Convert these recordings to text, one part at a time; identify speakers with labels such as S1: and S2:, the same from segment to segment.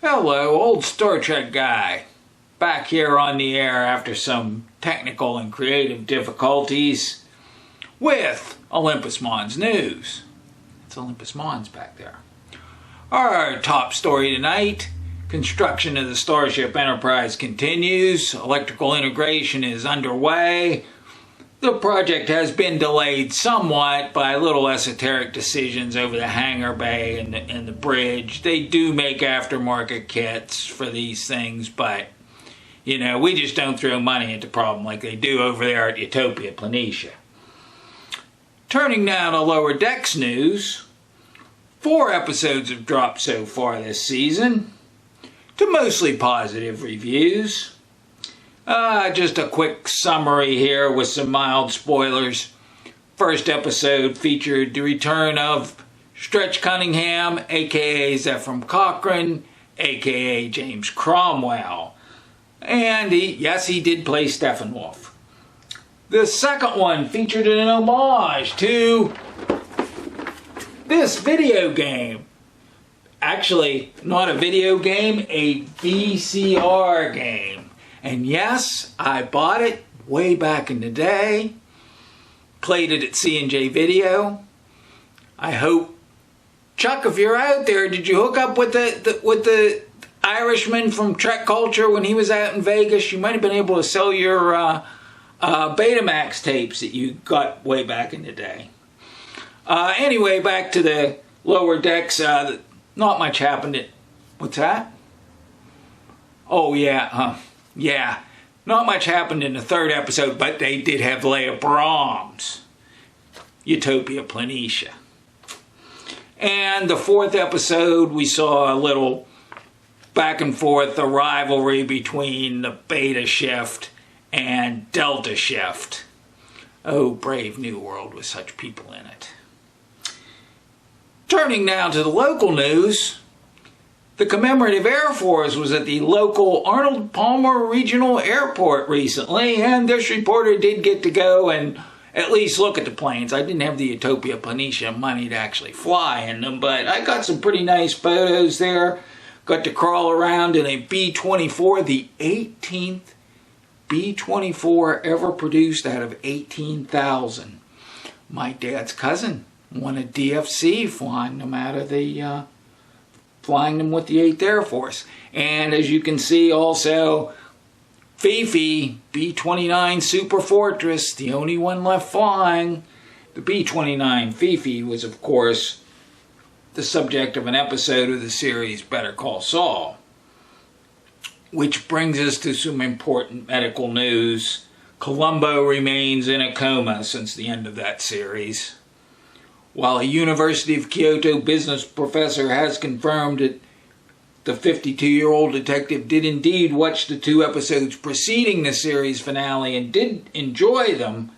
S1: Hello, old Star Trek guy. Back here on the air after some technical and creative difficulties with Olympus Mons News. It's Olympus Mons back there. Our top story tonight, construction of the Starship Enterprise continues. Electrical integration is underway. The project has been delayed somewhat by little esoteric decisions over the hangar bay and the bridge. They do make aftermarket kits for these things, but, you know, we just don't throw money at the problem like they do over there at Utopia Planitia. Turning now to Lower Decks news. 4 episodes have dropped so far this season, to mostly positive reviews. Just a quick summary here with some mild spoilers. First episode featured the return of Stretch Cunningham, aka Zephram Cochrane, aka James Cromwell. And he did play Steppenwolf. The second one featured an homage to this video game. Actually, not a video game, a VCR game. And yes, I bought it way back in the day. Played it at C&J Video. I hope, Chuck, if you're out there, did you hook up with the Irishman from Trek Culture when he was out in Vegas? You might have been able to sell your Betamax tapes that you got way back in the day. Anyway, back to the Lower Decks. Not much happened. What's that? Oh yeah, Yeah, not much happened in the third episode, but they did have Leia Brahms, Utopia Planitia. And the fourth episode, we saw a little back and forth, the rivalry between the Beta Shift and Delta Shift. Oh, brave new world with such people in it. Turning now to the local news. The Commemorative Air Force was at the local Arnold Palmer Regional Airport recently, and this reporter did get to go and at least look at the planes. I didn't have the Utopia Planitia money to actually fly in them, but I got some pretty nice photos there. Got to crawl around in a B-24, the 18th B-24 ever produced out of 18,000. My dad's cousin won a DFC flying them out of the... flying them with the 8th Air Force. And as you can see also, Fifi, B-29 Super Fortress, the only one left flying. The B-29 Fifi was, of course, the subject of an episode of the series Better Call Saul. Which brings us to some important medical news. Columbo remains in a coma since the end of that series. While a University of Kyoto business professor has confirmed that the 52-year-old detective did indeed watch the 2 episodes preceding the series finale and did enjoy them,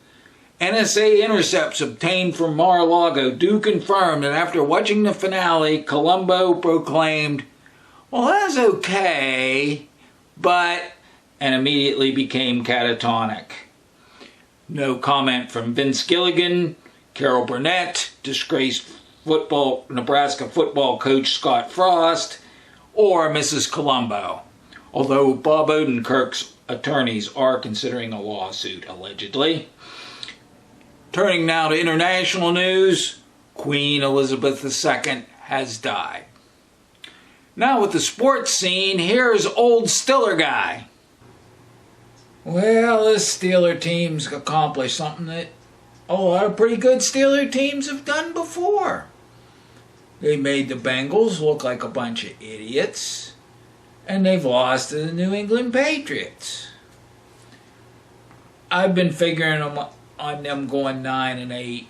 S1: NSA intercepts obtained from Mar-a-Lago do confirm that after watching the finale, Columbo proclaimed, "Well, that's okay, but," and immediately became catatonic. No comment from Vince Gilligan, Carol Burnett, disgraced Nebraska football coach Scott Frost, or Mrs. Columbo, although Bob Odenkirk's attorneys are considering a lawsuit, allegedly. Turning now to international news, Queen Elizabeth II has died. Now with the sports scene, here's old Stiller guy. Well, this Steeler team's accomplished something that a lot of pretty good Steeler teams have done before. They made the Bengals look like a bunch of idiots, and they've lost to the New England Patriots. I've been figuring on them going 9-8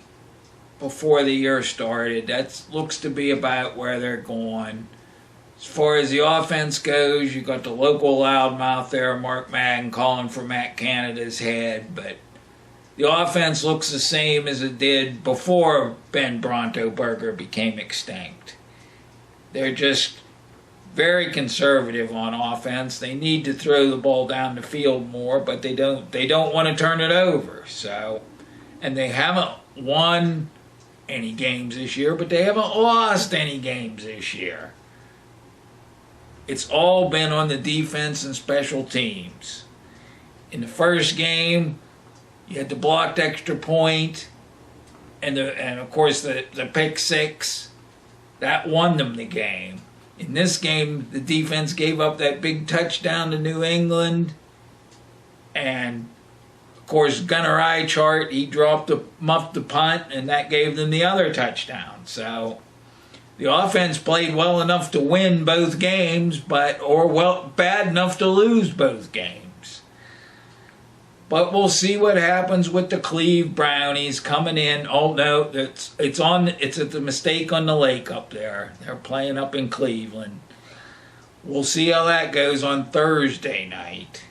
S1: before the year started. That looks to be about where they're going. As far as the offense goes, you got the local loudmouth there, Mark Madden, calling for Matt Canada's head, but the offense looks the same as it did before Ben Brontoberger became extinct. They're just very conservative on offense. They need to throw the ball down the field more, but they don't want to turn it over. So, and they haven't won any games this year, but they haven't lost any games this year. it's all been on the defense and special teams. In the first game, you had the blocked extra point, and of course the pick six. That won them the game. In this game, the defense gave up that big touchdown to New England, and of course Gunnar Eichart, he muffed the punt, and that gave them the other touchdown. So the offense played well enough to win both games, bad enough to lose both games. But we'll see what happens with the Cleve Brownies coming in. Oh no, it's at the Mistake on the Lake up there. They're playing up in Cleveland. We'll see how that goes on Thursday night.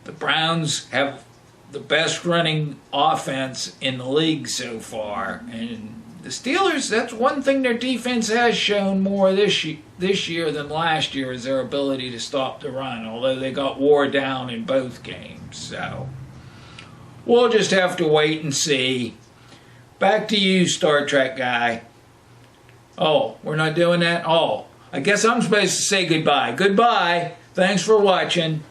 S1: The Browns have the best running offense in the league so far, and the Steelers, that's one thing their defense has shown more this year than last year, is their ability to stop the run, although they got wore down in both games. So we'll just have to wait and see. Back to you, Star Trek guy. Oh, we're not doing that? Oh, I guess I'm supposed to say goodbye. Goodbye. Thanks for watching.